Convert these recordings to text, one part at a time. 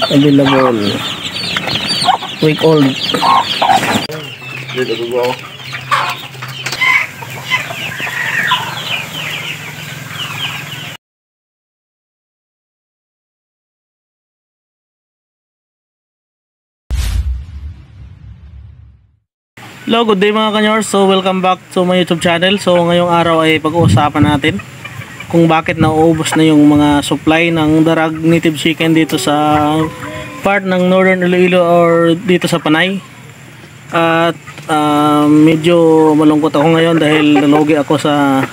Available. Week old. Dito ko. Hello, good day mga kanyors. So welcome back to my YouTube channel. So ngayong araw ay pag-uusapan natin kung bakit nauubos na yung mga supply ng Darag Native Chicken dito sa part ng Northern Iloilo or dito sa Panay. At medyo malungkot ako ngayon dahil nalugi ako sa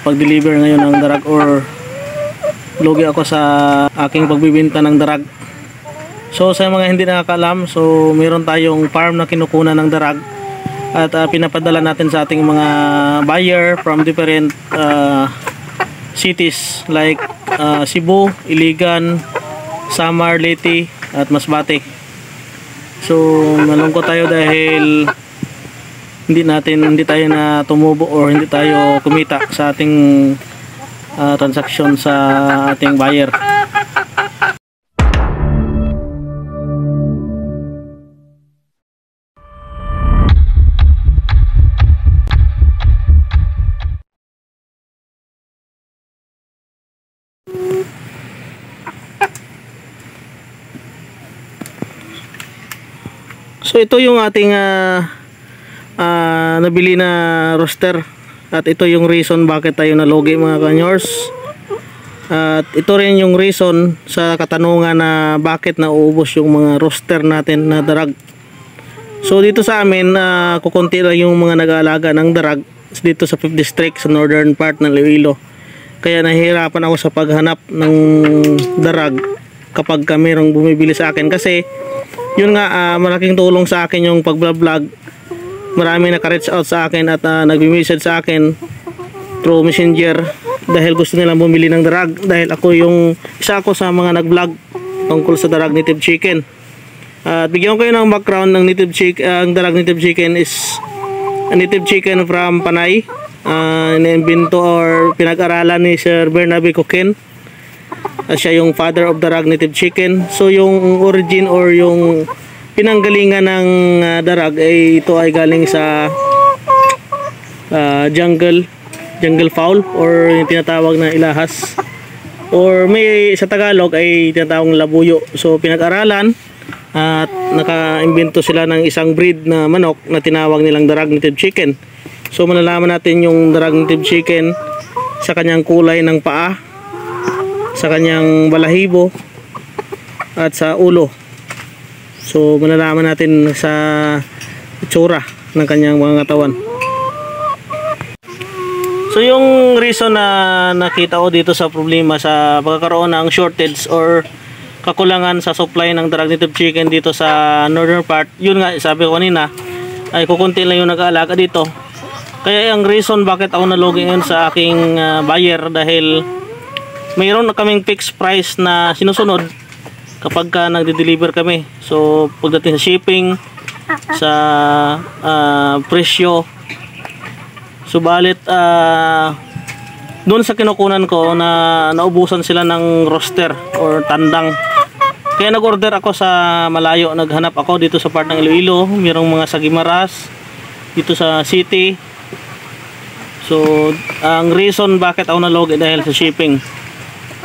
pag-deliver ngayon ng Darag, or lugi ako sa aking pagbibenta ng Darag. So sa mga hindi nakakaalam, so meron tayong farm na kinukunan ng Darag at pinapadala natin sa ating mga buyer from different cities like Cebu, Iligan, Samar, Leyte at Masbate. So malungkot tayo dahil hindi tayo na tumubo or hindi tayo kumita sa ating transaction sa ating buyer. So ito yung ating nabili na roster, at ito yung reason bakit tayo nalugi mga kanyors, at ito rin yung reason sa katanungan na bakit nauubos yung mga roster natin na Darag. So dito sa amin kukunti lang yung mga nag-aalaga ng Darag dito sa 5th district sa northern part ng Iloilo, kaya nahihirapan ako sa paghanap ng Darag kapag mayroong bumibili sa akin. Kasi yun nga, malaking tulong sa akin yung pag-vlog. Marami naka-reach out sa akin at nag-message sa akin through messenger dahil gusto nilang bumili ng Darag, dahil isa ako sa mga nag-vlog tungkol sa Darag Native Chicken. At bigyan ko kayo ng background ng Native Chicken. Ang Darag Native Chicken is a native chicken from Panay, inimbento or pinag-aralan ni Sir Bernabe Coquin. Siya yung father of Darag Native Chicken. So yung origin or yung pinanggalingan ng Darag ay ito ay galing sa jungle fowl or yung tinatawag na ilahas, or may sa Tagalog ay tinatawag labuyo. So pinag-aralan at naka-imbento sila ng isang breed na manok na tinawag nilang Darag Native Chicken. So malalaman natin yung Darag Native Chicken sa kanyang kulay ng paa, sa kanyang balahibo at sa ulo. So malalaman natin sa itsura ng kanyang mga katawan. So yung reason na nakita ko dito sa problema sa pagkakaroon ng shortage or kakulangan sa supply ng Darag Native Chicken dito sa northern part, yun nga sabi ko kanina, ay kukunti lang yung nag-aalaga dito. Kaya yung reason bakit ako nalugi ngayon sa aking buyer, dahil mayroon na kaming fixed price na sinusunod kapag nagde-deliver kami. So pagdating sa shipping, sa presyo, subalit doon sa kinukunan ko na naubusan sila ng roster or tandang. Kaya nag-order ako sa malayo, naghanap ako dito sa part ng Iloilo, mayroong mga sa Guimaras, dito sa city. So ang reason bakit ako nalugi dahil sa shipping.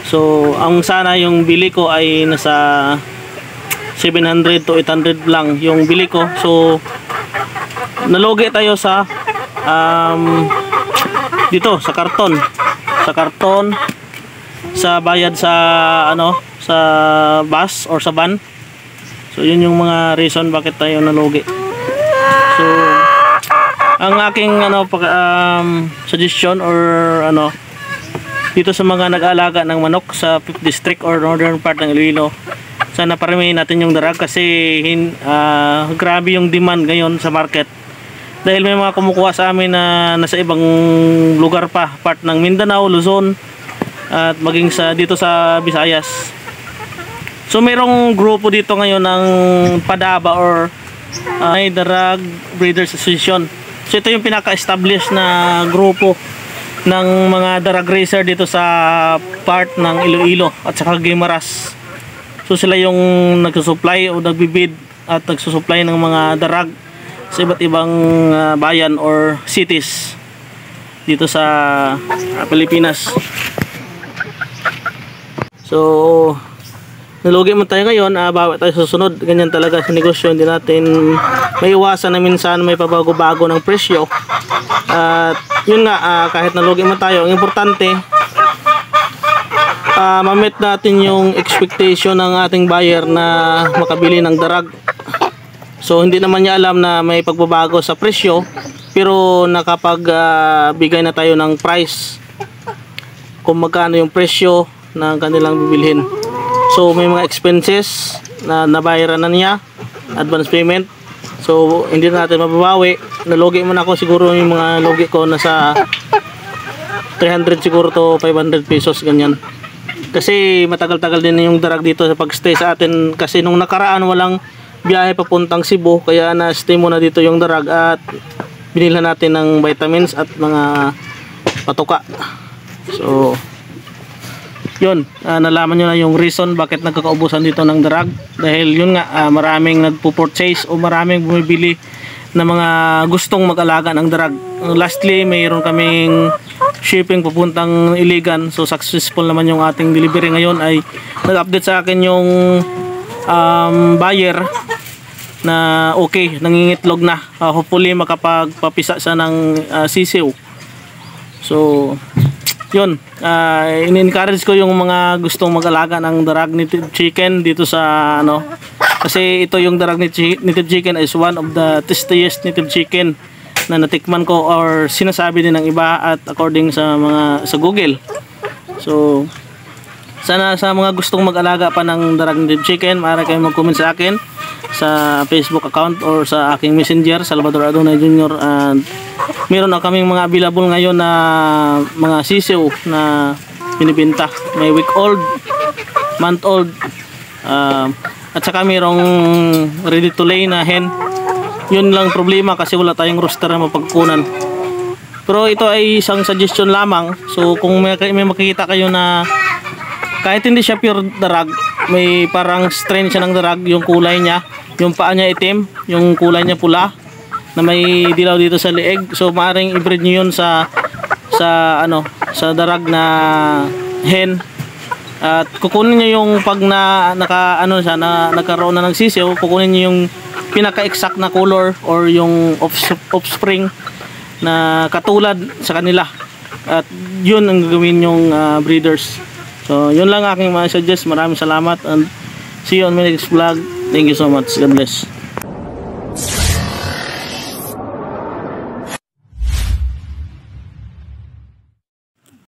So ang sana yung bili ko ay nasa 700 to 800 lang yung bili ko. So nalugi tayo sa dito sa karton, sa bayad sa sa bus or sa van. So yun yung mga reason bakit tayo nalugi. So ang aking suggestion or dito sa mga nag-aalaga ng manok sa 5th district or northern part ng Iloilo, sana paramihin natin yung Darag kasi grabe yung demand ngayon sa market, dahil may mga kumukuha sa amin na nasa ibang lugar pa, part ng Mindanao, Luzon at maging dito sa Visayas. So mayroong grupo dito ngayon ng PADABA or Darag Breeders Association. So ito yung pinaka-establish na grupo ng mga drag racer dito sa part ng Iloilo at saka Guimaras. So sila yung nagsusupply o nagbibid at nagsusupply ng mga drag sa iba't ibang bayan or cities dito sa Pilipinas. So nalugi man tayo ngayon, bawi tayo sa susunod. Ganyan talaga sa negosyo, hindi natin may iwasan na minsan may pabago-bago ng presyo. At yun nga, kahit nalugi man tayo, ang importante ma-meet natin yung expectation ng ating buyer na makabili ng darag. So hindi naman niya alam na may pagbabago sa presyo, pero nakapagbigay na tayo ng price kung magkano yung presyo ng kanilang bibilhin. So may mga expenses na nabayaran na niya, advance payment. So hindi na natin mababawi. Nalugi man ako, siguro yung mga lugi ko nasa 300 siguro to 500 pesos ganyan. Kasi matagal-tagal din yung darag dito sa pagstay sa atin, kasi nung nakaraan walang biyahe papuntang Cebu, kaya na-stay muna dito yung darag at binilhan natin ng vitamins at mga patuka. So yun, nalaman nyo na yung reason bakit nagkakaubusan dito ng darag, dahil yun nga, maraming nagpo-purchase o maraming bumibili na mga gustong mag-alaga ng darag. Lastly, mayroon kaming shipping papuntang Iligan, so successful naman yung ating delivery ngayon. Ay nag-update sa akin yung buyer na okay, nangingitlog na, hopefully makapagpapisa siya ng sisiw. So yun, in-encourage ko yung mga gustong mag-alaga ng darag native chicken dito sa ano, kasi ito yung darag native chicken is one of the tastiest native chicken na natikman ko or sinasabi din ng iba at according sa Google. So sana sa mga gustong mag-alaga pa ng darag native chicken, maaari kayong mag-comment sa akin sa Facebook account or sa aking messenger, Salvador Adonay Jr. And meron na kaming mga available ngayon na mga sisiw na binibenta. May week old, month old, at saka mayroong ready to lay na hen. Yun lang problema kasi wala tayong rooster na mapagkunan. Pero ito ay isang suggestion lamang. So kung may makikita kayo na kahit hindi siya pure darag, may parang strain siya ng darag, yung kulay niya, yung paa niya itim, yung kulay niya pula, na may dilaw dito sa leeg, so maaring i-breed nyo yun sa darag na hen. At kukunin nyo yung pag nagkaroon na ng sisiw, kukunin nyo yung pinaka-exact na color or yung offspring na katulad sa kanila, at yun ang gagawin yung breeders. So yun lang aking ma-suggest. Maraming salamat and see you on my next vlog. Thank you so much. God bless.